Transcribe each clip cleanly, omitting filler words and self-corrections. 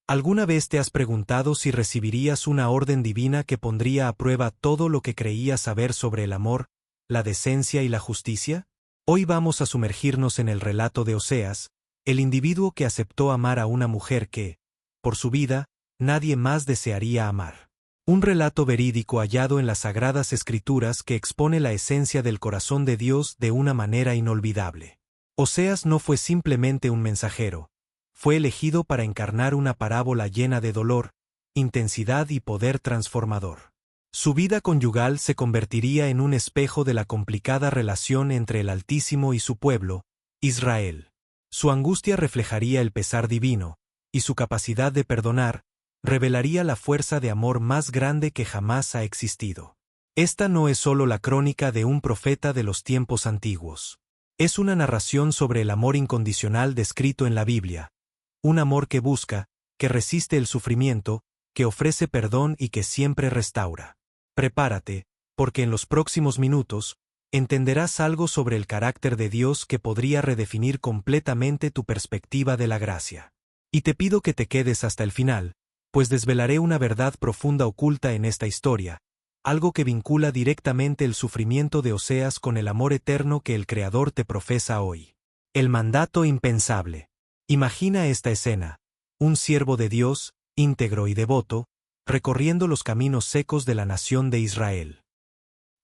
¿Alguna vez te has preguntado si recibirías una orden divina que pondría a prueba todo lo que creías saber sobre el amor, la decencia y la justicia? Hoy vamos a sumergirnos en el relato de Oseas, el individuo que aceptó amar a una mujer que, por su vida, nadie más desearía amar. Un relato verídico hallado en las Sagradas Escrituras que expone la esencia del corazón de Dios de una manera inolvidable. Oseas no fue simplemente un mensajero. Fue elegido para encarnar una parábola llena de dolor, intensidad y poder transformador. Su vida conyugal se convertiría en un espejo de la complicada relación entre el Altísimo y su pueblo, Israel. Su angustia reflejaría el pesar divino, y su capacidad de perdonar revelaría la fuerza de amor más grande que jamás ha existido. Esta no es solo la crónica de un profeta de los tiempos antiguos. Es una narración sobre el amor incondicional descrito en la Biblia. Un amor que busca, que resiste el sufrimiento, que ofrece perdón y que siempre restaura. Prepárate, porque en los próximos minutos, entenderás algo sobre el carácter de Dios que podría redefinir completamente tu perspectiva de la gracia. Y te pido que te quedes hasta el final, pues desvelaré una verdad profunda oculta en esta historia, algo que vincula directamente el sufrimiento de Oseas con el amor eterno que el Creador te profesa hoy. El mandato impensable. Imagina esta escena: un siervo de Dios, íntegro y devoto, recorriendo los caminos secos de la nación de Israel.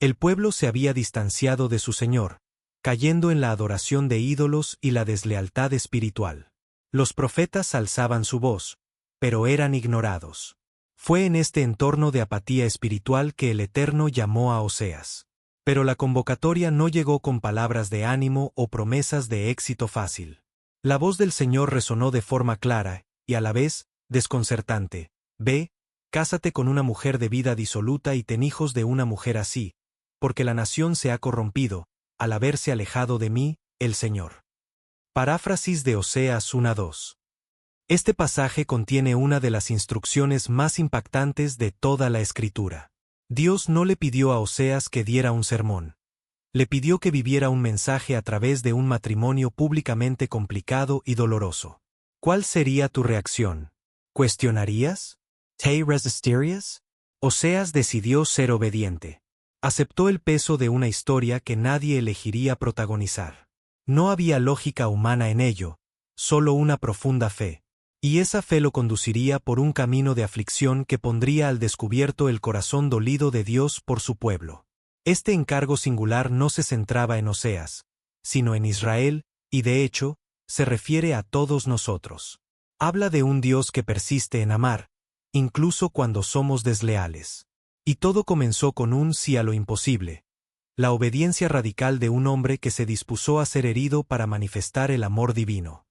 El pueblo se había distanciado de su Señor, cayendo en la adoración de ídolos y la deslealtad espiritual. Los profetas alzaban su voz, pero eran ignorados. Fue en este entorno de apatía espiritual que el Eterno llamó a Oseas. Pero la convocatoria no llegó con palabras de ánimo o promesas de éxito fácil. La voz del Señor resonó de forma clara, y a la vez, desconcertante. Ve, cásate con una mujer de vida disoluta y ten hijos de una mujer así, porque la nación se ha corrompido, al haberse alejado de mí, el Señor. Paráfrasis de Oseas 1:2. Este pasaje contiene una de las instrucciones más impactantes de toda la Escritura. Dios no le pidió a Oseas que diera un sermón. Le pidió que viviera un mensaje a través de un matrimonio públicamente complicado y doloroso. ¿Cuál sería tu reacción? ¿Cuestionarías? ¿Te resistirías? Oseas decidió ser obediente. Aceptó el peso de una historia que nadie elegiría protagonizar. No había lógica humana en ello, solo una profunda fe. Y esa fe lo conduciría por un camino de aflicción que pondría al descubierto el corazón dolido de Dios por su pueblo. Este encargo singular no se centraba en Oseas, sino en Israel, y de hecho, se refiere a todos nosotros. Habla de un Dios que persiste en amar, incluso cuando somos desleales. Y todo comenzó con un sí a lo imposible. La obediencia radical de un hombre que se dispuso a ser herido para manifestar el amor divino.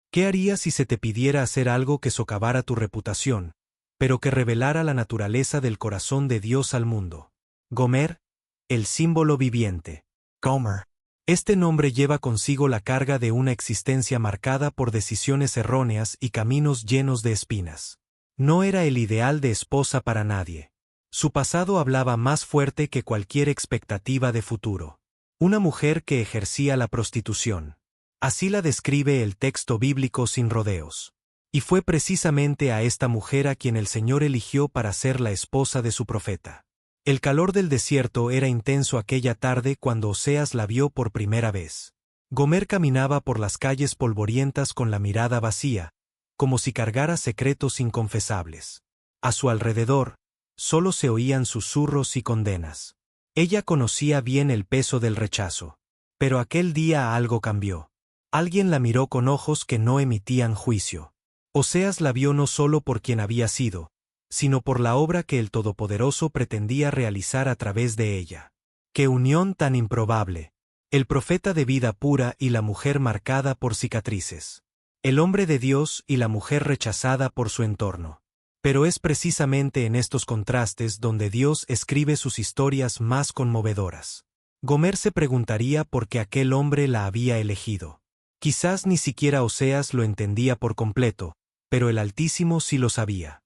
¿Qué harías si se te pidiera hacer algo que socavara tu reputación, pero que revelara la naturaleza del corazón de Dios al mundo? Gomer, el símbolo viviente. Gomer. Este nombre lleva consigo la carga de una existencia marcada por decisiones erróneas y caminos llenos de espinas. No era el ideal de esposa para nadie. Su pasado hablaba más fuerte que cualquier expectativa de futuro. Una mujer que ejercía la prostitución. Así la describe el texto bíblico sin rodeos. Y fue precisamente a esta mujer a quien el Señor eligió para ser la esposa de su profeta. El calor del desierto era intenso aquella tarde cuando Oseas la vio por primera vez. Gomer caminaba por las calles polvorientas con la mirada vacía, como si cargara secretos inconfesables. A su alrededor, solo se oían susurros y condenas. Ella conocía bien el peso del rechazo. Pero aquel día algo cambió. Alguien la miró con ojos que no emitían juicio. Oseas la vio no solo por quien había sido, sino por la obra que el Todopoderoso pretendía realizar a través de ella. ¡Qué unión tan improbable! El profeta de vida pura y la mujer marcada por cicatrices. El hombre de Dios y la mujer rechazada por su entorno. Pero es precisamente en estos contrastes donde Dios escribe sus historias más conmovedoras. Gomer se preguntaría por qué aquel hombre la había elegido. Quizás ni siquiera Oseas lo entendía por completo, pero el Altísimo sí lo sabía.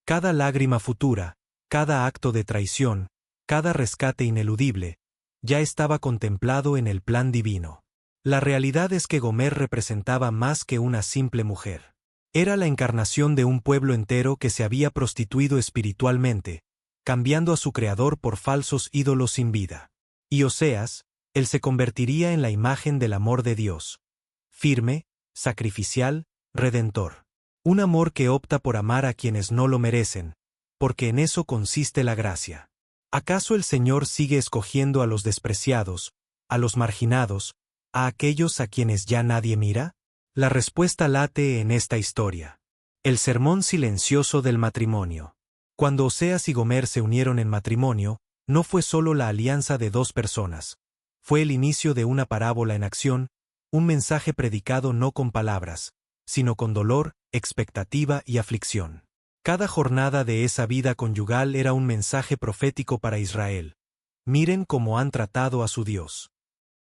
Cada lágrima futura, cada acto de traición, cada rescate ineludible, ya estaba contemplado en el plan divino. La realidad es que Gomer representaba más que una simple mujer. Era la encarnación de un pueblo entero que se había prostituido espiritualmente, cambiando a su creador por falsos ídolos sin vida. Y Oseas, él se convertiría en la imagen del amor de Dios. Firme, sacrificial, redentor. Un amor que opta por amar a quienes no lo merecen, porque en eso consiste la gracia. ¿Acaso el Señor sigue escogiendo a los despreciados, a los marginados, a aquellos a quienes ya nadie mira? La respuesta late en esta historia. El sermón silencioso del matrimonio. Cuando Oseas y Gomer se unieron en matrimonio, no fue solo la alianza de dos personas. Fue el inicio de una parábola en acción, un mensaje predicado no con palabras, sino con dolor, expectativa y aflicción. Cada jornada de esa vida conyugal era un mensaje profético para Israel. Miren cómo han tratado a su Dios.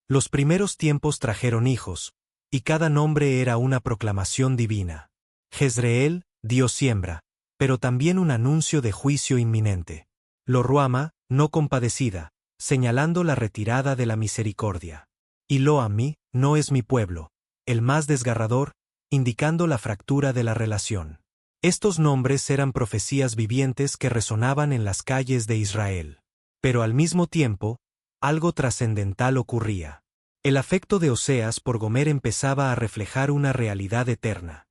Los primeros tiempos trajeron hijos, y cada nombre era una proclamación divina. Jezreel, Dios siembra, pero también un anuncio de juicio inminente. Lo Ruama, no compadecida, señalando la retirada de la misericordia. Y Lo-Ammi, no es mi pueblo, el más desgarrador, indicando la fractura de la relación. Estos nombres eran profecías vivientes que resonaban en las calles de Israel. Pero al mismo tiempo, algo trascendental ocurría. El afecto de Oseas por Gomer empezaba a reflejar una realidad eterna.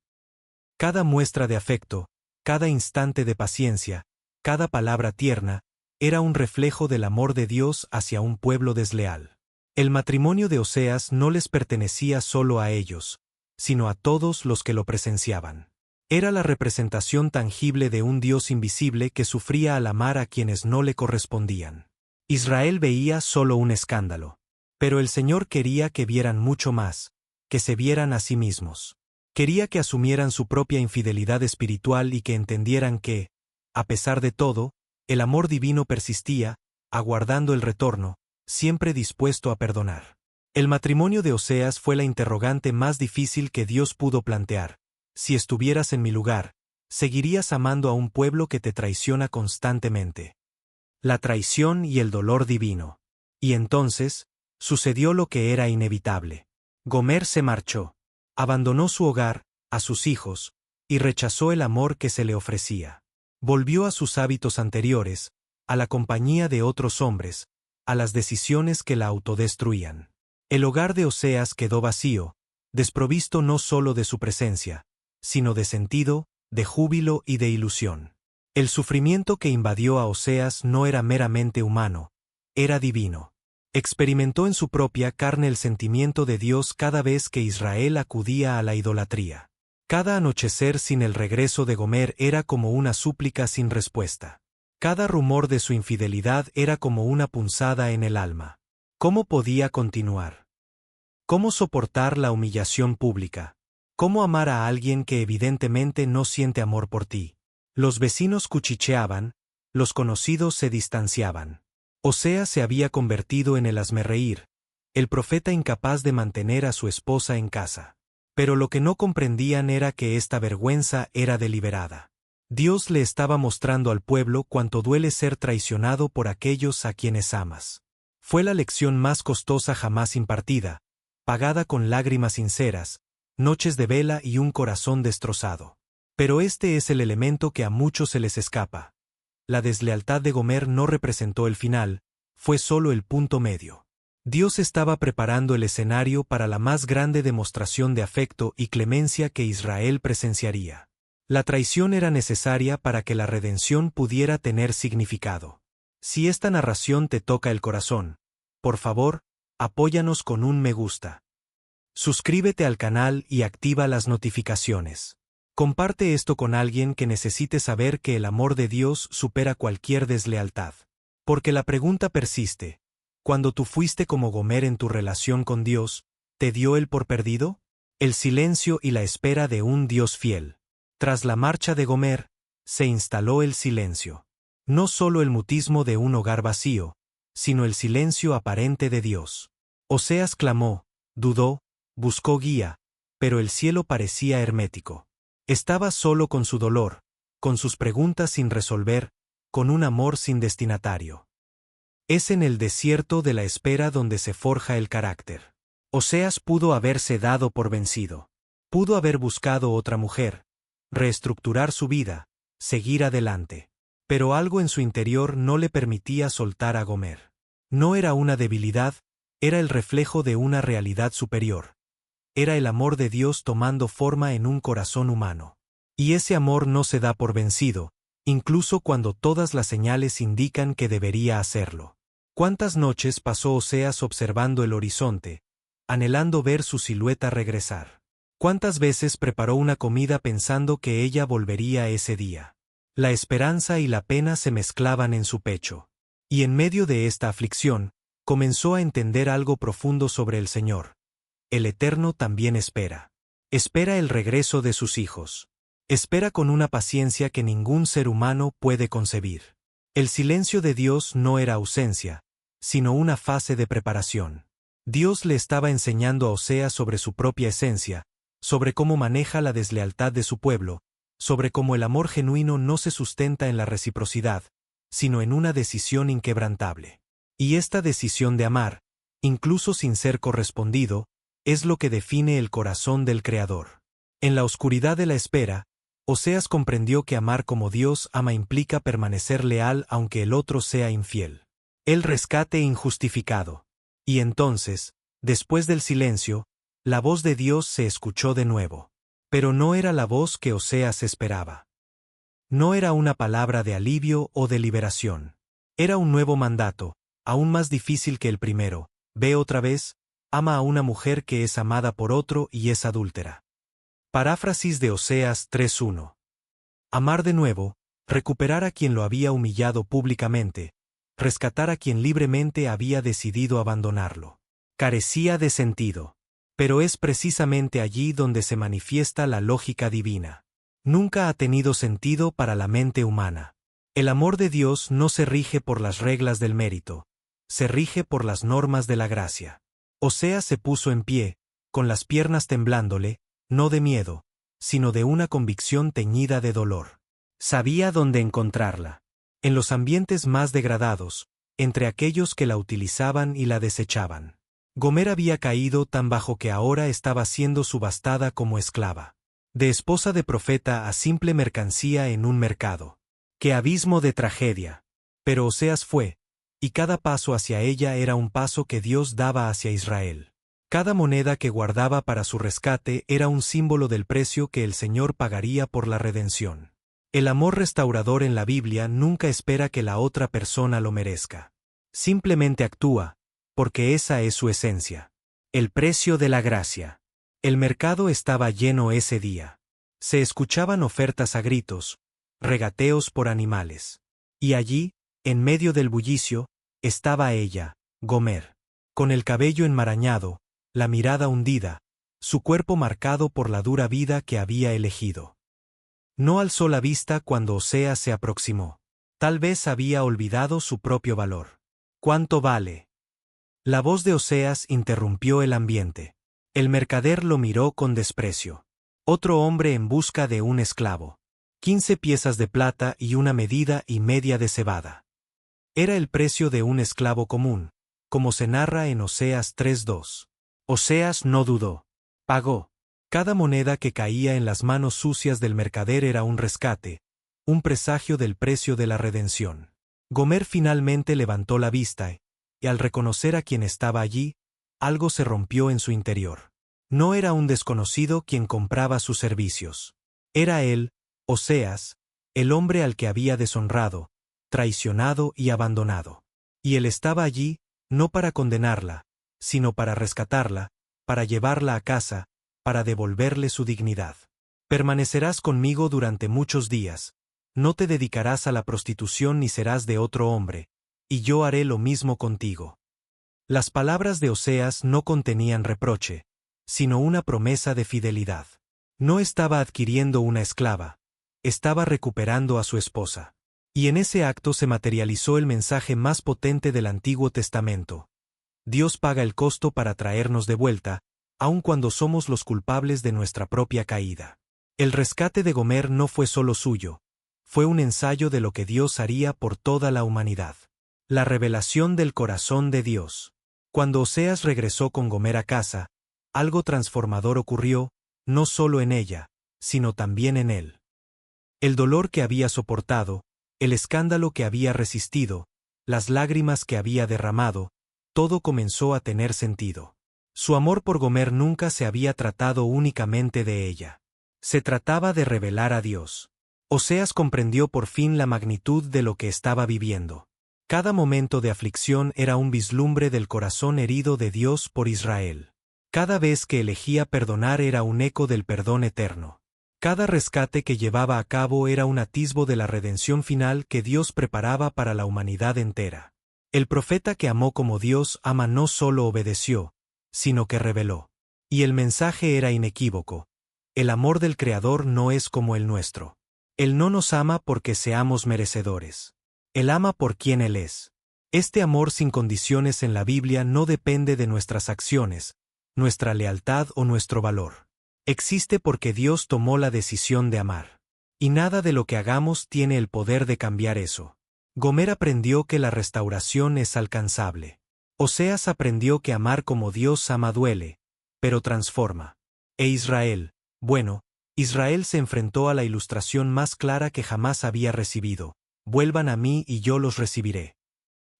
Cada muestra de afecto, cada instante de paciencia, cada palabra tierna, era un reflejo del amor de Dios hacia un pueblo desleal. El matrimonio de Oseas no les pertenecía solo a ellos, sino a todos los que lo presenciaban. Era la representación tangible de un Dios invisible que sufría al amar a quienes no le correspondían. Israel veía solo un escándalo, pero el Señor quería que vieran mucho más, que se vieran a sí mismos. Quería que asumieran su propia infidelidad espiritual y que entendieran que, a pesar de todo, el amor divino persistía, aguardando el retorno, siempre dispuesto a perdonar. El matrimonio de Oseas fue la interrogante más difícil que Dios pudo plantear. Si estuvieras en mi lugar, ¿seguirías amando a un pueblo que te traiciona constantemente? La traición y el dolor divino. Y entonces, sucedió lo que era inevitable. Gomer se marchó. Abandonó su hogar, a sus hijos, y rechazó el amor que se le ofrecía. Volvió a sus hábitos anteriores, a la compañía de otros hombres, a las decisiones que la autodestruían. El hogar de Oseas quedó vacío, desprovisto no solo de su presencia, sino de sentido, de júbilo y de ilusión. El sufrimiento que invadió a Oseas no era meramente humano, era divino. Experimentó en su propia carne el sentimiento de Dios cada vez que Israel acudía a la idolatría. Cada anochecer sin el regreso de Gomer era como una súplica sin respuesta. Cada rumor de su infidelidad era como una punzada en el alma. ¿Cómo podía continuar? ¿Cómo soportar la humillación pública? ¿Cómo amar a alguien que evidentemente no siente amor por ti? Los vecinos cuchicheaban, los conocidos se distanciaban. Oseas se había convertido en el hazmerreír, el profeta incapaz de mantener a su esposa en casa. Pero lo que no comprendían era que esta vergüenza era deliberada. Dios le estaba mostrando al pueblo cuánto duele ser traicionado por aquellos a quienes amas. Fue la lección más costosa jamás impartida, pagada con lágrimas sinceras, noches de vela y un corazón destrozado. Pero este es el elemento que a muchos se les escapa. La deslealtad de Gomer no representó el final, fue solo el punto medio. Dios estaba preparando el escenario para la más grande demostración de afecto y clemencia que Israel presenciaría. La traición era necesaria para que la redención pudiera tener significado. Si esta narración te toca el corazón, por favor, apóyanos con un me gusta. Suscríbete al canal y activa las notificaciones. Comparte esto con alguien que necesite saber que el amor de Dios supera cualquier deslealtad. Porque la pregunta persiste. Cuando tú fuiste como Gomer en tu relación con Dios, ¿te dio Él por perdido? El silencio y la espera de un Dios fiel. Tras la marcha de Gomer, se instaló el silencio. No solo el mutismo de un hogar vacío, sino el silencio aparente de Dios. Oseas clamó, dudó, buscó guía, pero el cielo parecía hermético. Estaba solo con su dolor, con sus preguntas sin resolver, con un amor sin destinatario. Es en el desierto de la espera donde se forja el carácter. Oseas pudo haberse dado por vencido. Pudo haber buscado otra mujer, reestructurar su vida, seguir adelante. Pero algo en su interior no le permitía soltar a Gomer. No era una debilidad, era el reflejo de una realidad superior. Era el amor de Dios tomando forma en un corazón humano. Y ese amor no se da por vencido, incluso cuando todas las señales indican que debería hacerlo. ¿Cuántas noches pasó Oseas observando el horizonte, anhelando ver su silueta regresar? ¿Cuántas veces preparó una comida pensando que ella volvería ese día? La esperanza y la pena se mezclaban en su pecho. Y en medio de esta aflicción, comenzó a entender algo profundo sobre el Señor. El Eterno también espera. Espera el regreso de sus hijos. Espera con una paciencia que ningún ser humano puede concebir. El silencio de Dios no era ausencia, sino una fase de preparación. Dios le estaba enseñando a Oseas sobre su propia esencia, sobre cómo maneja la deslealtad de su pueblo, sobre cómo el amor genuino no se sustenta en la reciprocidad, sino en una decisión inquebrantable. Y esta decisión de amar, incluso sin ser correspondido, es lo que define el corazón del Creador. En la oscuridad de la espera, Oseas comprendió que amar como Dios ama implica permanecer leal aunque el otro sea infiel. El rescate injustificado. Y entonces, después del silencio, la voz de Dios se escuchó de nuevo. Pero no era la voz que Oseas esperaba. No era una palabra de alivio o de liberación. Era un nuevo mandato, aún más difícil que el primero. Ve otra vez, ama a una mujer que es amada por otro y es adúltera. Paráfrasis de Oseas 3:1. Amar de nuevo, recuperar a quien lo había humillado públicamente, rescatar a quien libremente había decidido abandonarlo. Carecía de sentido. Pero es precisamente allí donde se manifiesta la lógica divina. Nunca ha tenido sentido para la mente humana. El amor de Dios no se rige por las reglas del mérito, se rige por las normas de la gracia. Oseas se puso en pie, con las piernas temblándole, no de miedo, sino de una convicción teñida de dolor. Sabía dónde encontrarla. En los ambientes más degradados, entre aquellos que la utilizaban y la desechaban. Gomer había caído tan bajo que ahora estaba siendo subastada como esclava. De esposa de profeta a simple mercancía en un mercado. ¡Qué abismo de tragedia! Pero Oseas fue, y cada paso hacia ella era un paso que Dios daba hacia Israel. Cada moneda que guardaba para su rescate era un símbolo del precio que el Señor pagaría por la redención. El amor restaurador en la Biblia nunca espera que la otra persona lo merezca. Simplemente actúa, porque esa es su esencia. El precio de la gracia. El mercado estaba lleno ese día. Se escuchaban ofertas a gritos, regateos por animales. Y allí, en medio del bullicio, estaba ella, Gomer, con el cabello enmarañado, la mirada hundida, su cuerpo marcado por la dura vida que había elegido. No alzó la vista cuando Oseas se aproximó. Tal vez había olvidado su propio valor. ¿Cuánto vale? La voz de Oseas interrumpió el ambiente. El mercader lo miró con desprecio. Otro hombre en busca de un esclavo. 15 piezas de plata y una medida y media de cebada. Era el precio de un esclavo común, como se narra en Oseas 3:2. Oseas no dudó. Pagó. Cada moneda que caía en las manos sucias del mercader era un rescate, un presagio del precio de la redención. Gomer finalmente levantó la vista, y al reconocer a quien estaba allí, algo se rompió en su interior. No era un desconocido quien compraba sus servicios. Era él, Oseas, el hombre al que había deshonrado, traicionado y abandonado. Y él estaba allí, no para condenarla, sino para rescatarla, para llevarla a casa, para devolverle su dignidad. Permanecerás conmigo durante muchos días, no te dedicarás a la prostitución ni serás de otro hombre, y yo haré lo mismo contigo. Las palabras de Oseas no contenían reproche, sino una promesa de fidelidad. No estaba adquiriendo una esclava, estaba recuperando a su esposa. Y en ese acto se materializó el mensaje más potente del Antiguo Testamento. Dios paga el costo para traernos de vuelta, aun cuando somos los culpables de nuestra propia caída. El rescate de Gomer no fue solo suyo, fue un ensayo de lo que Dios haría por toda la humanidad. La revelación del corazón de Dios. Cuando Oseas regresó con Gomer a casa, algo transformador ocurrió, no solo en ella, sino también en él. El dolor que había soportado, el escándalo que había resistido, las lágrimas que había derramado, todo comenzó a tener sentido. Su amor por Gomer nunca se había tratado únicamente de ella. Se trataba de revelar a Dios. Oseas comprendió por fin la magnitud de lo que estaba viviendo. Cada momento de aflicción era un vislumbre del corazón herido de Dios por Israel. Cada vez que elegía perdonar era un eco del perdón eterno. Cada rescate que llevaba a cabo era un atisbo de la redención final que Dios preparaba para la humanidad entera. El profeta que amó como Dios ama no solo obedeció, sino que reveló. Y el mensaje era inequívoco. El amor del Creador no es como el nuestro. Él no nos ama porque seamos merecedores. Él ama por quien Él es. Este amor sin condiciones en la Biblia no depende de nuestras acciones, nuestra lealtad o nuestro valor. Existe porque Dios tomó la decisión de amar. Y nada de lo que hagamos tiene el poder de cambiar eso. Gomer aprendió que la restauración es alcanzable. Oseas aprendió que amar como Dios ama duele, pero transforma. E Israel, bueno, Israel se enfrentó a la ilustración más clara que jamás había recibido: vuelvan a mí y yo los recibiré.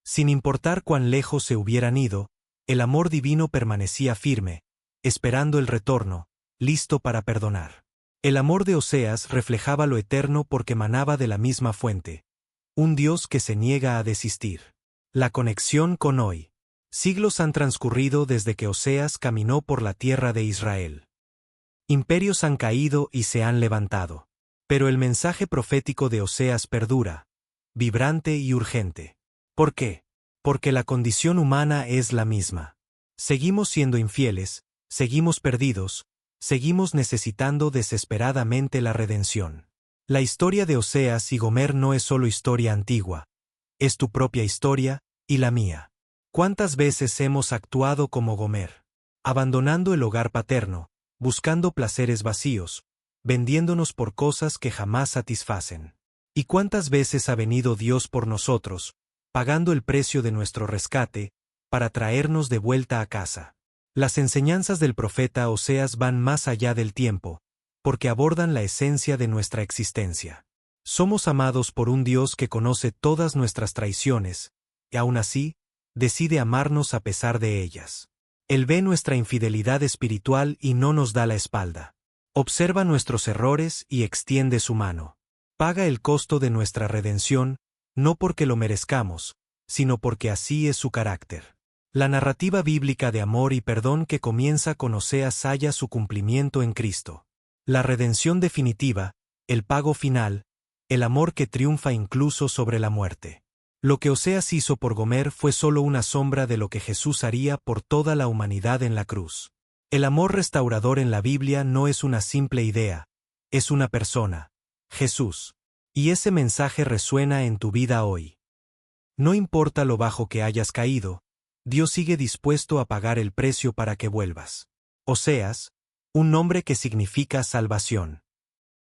Sin importar cuán lejos se hubieran ido, el amor divino permanecía firme, esperando el retorno, listo para perdonar. El amor de Oseas reflejaba lo eterno porque manaba de la misma fuente. Un Dios que se niega a desistir. La conexión con hoy. Siglos han transcurrido desde que Oseas caminó por la tierra de Israel. Imperios han caído y se han levantado. Pero el mensaje profético de Oseas perdura, vibrante y urgente. ¿Por qué? Porque la condición humana es la misma. Seguimos siendo infieles, seguimos perdidos, seguimos necesitando desesperadamente la redención. La historia de Oseas y Gomer no es solo historia antigua. Es tu propia historia, y la mía. ¿Cuántas veces hemos actuado como Gomer? Abandonando el hogar paterno, buscando placeres vacíos, vendiéndonos por cosas que jamás satisfacen. ¿Y cuántas veces ha venido Dios por nosotros, pagando el precio de nuestro rescate, para traernos de vuelta a casa? Las enseñanzas del profeta Oseas van más allá del tiempo, porque abordan la esencia de nuestra existencia. Somos amados por un Dios que conoce todas nuestras traiciones, y aún así, decide amarnos a pesar de ellas. Él ve nuestra infidelidad espiritual y no nos da la espalda. Observa nuestros errores y extiende su mano. Paga el costo de nuestra redención, no porque lo merezcamos, sino porque así es su carácter. La narrativa bíblica de amor y perdón que comienza con Oseas halla su cumplimiento en Cristo. La redención definitiva, el pago final, el amor que triunfa incluso sobre la muerte. Lo que Oseas hizo por Gomer fue solo una sombra de lo que Jesús haría por toda la humanidad en la cruz. El amor restaurador en la Biblia no es una simple idea, es una persona, Jesús. Y ese mensaje resuena en tu vida hoy. No importa lo bajo que hayas caído, Dios sigue dispuesto a pagar el precio para que vuelvas. Oseas, un nombre que significa salvación.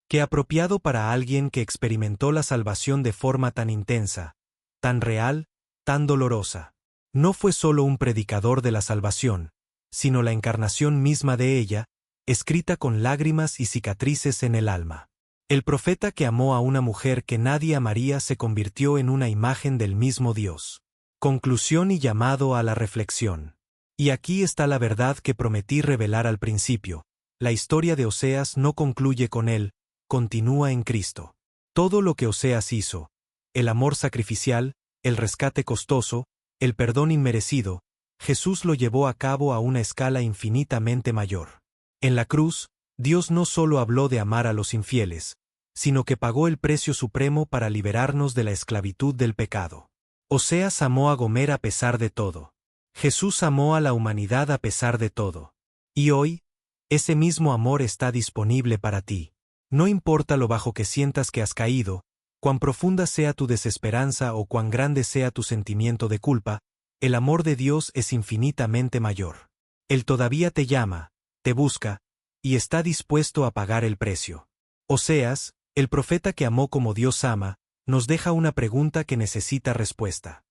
Qué apropiado para alguien que experimentó la salvación de forma tan intensa, tan real, tan dolorosa. No fue solo un predicador de la salvación, sino la encarnación misma de ella, escrita con lágrimas y cicatrices en el alma. El profeta que amó a una mujer que nadie amaría se convirtió en una imagen del mismo Dios. Conclusión y llamado a la reflexión. Y aquí está la verdad que prometí revelar al principio. La historia de Oseas no concluye con él, continúa en Cristo. Todo lo que Oseas hizo, el amor sacrificial, el rescate costoso, el perdón inmerecido, Jesús lo llevó a cabo a una escala infinitamente mayor. En la cruz, Dios no solo habló de amar a los infieles, sino que pagó el precio supremo para liberarnos de la esclavitud del pecado. Oseas amó a Gomer a pesar de todo. Jesús amó a la humanidad a pesar de todo. Y hoy, ese mismo amor está disponible para ti. No importa lo bajo que sientas que has caído, cuán profunda sea tu desesperanza o cuán grande sea tu sentimiento de culpa, el amor de Dios es infinitamente mayor. Él todavía te llama, te busca, y está dispuesto a pagar el precio. Oseas, el profeta que amó como Dios ama, nos deja una pregunta que necesita respuesta.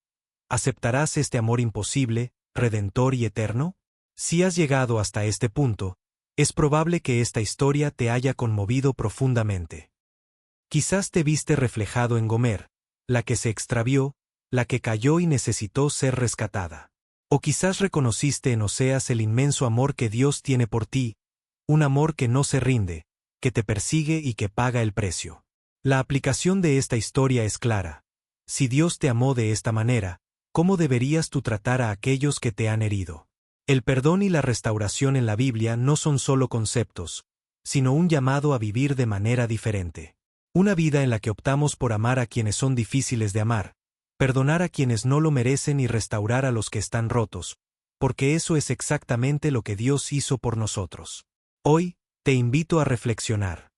¿Aceptarás este amor imposible, redentor y eterno? Si has llegado hasta este punto, es probable que esta historia te haya conmovido profundamente. Quizás te viste reflejado en Gomer, la que se extravió, la que cayó y necesitó ser rescatada. O quizás reconociste en Oseas el inmenso amor que Dios tiene por ti, un amor que no se rinde, que te persigue y que paga el precio. La aplicación de esta historia es clara. Si Dios te amó de esta manera, ¿cómo deberías tú tratar a aquellos que te han herido? El perdón y la restauración en la Biblia no son solo conceptos, sino un llamado a vivir de manera diferente. Una vida en la que optamos por amar a quienes son difíciles de amar, perdonar a quienes no lo merecen y restaurar a los que están rotos, porque eso es exactamente lo que Dios hizo por nosotros. Hoy, te invito a reflexionar.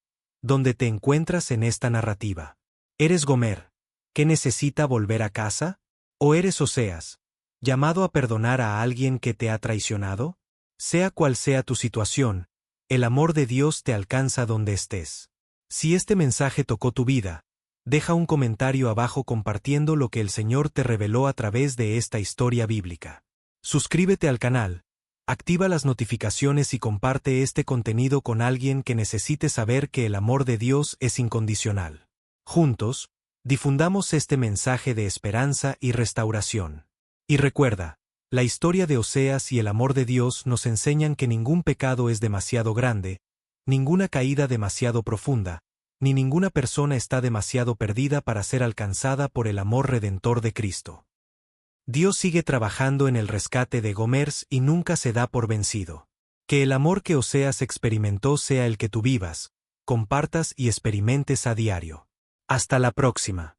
¿Dónde te encuentras en esta narrativa? ¿Eres Gomer, que necesita volver a casa? ¿O eres Oseas, llamado a perdonar a alguien que te ha traicionado? Sea cual sea tu situación, el amor de Dios te alcanza donde estés. Si este mensaje tocó tu vida, deja un comentario abajo compartiendo lo que el Señor te reveló a través de esta historia bíblica. Suscríbete al canal, activa las notificaciones y comparte este contenido con alguien que necesite saber que el amor de Dios es incondicional. Juntos, difundamos este mensaje de esperanza y restauración. Y recuerda, la historia de Oseas y el amor de Dios nos enseñan que ningún pecado es demasiado grande, ninguna caída demasiado profunda, ni ninguna persona está demasiado perdida para ser alcanzada por el amor redentor de Cristo. Dios sigue trabajando en el rescate de Gomers y nunca se da por vencido. Que el amor que Oseas experimentó sea el que tú vivas, compartas y experimentes a diario. Hasta la próxima.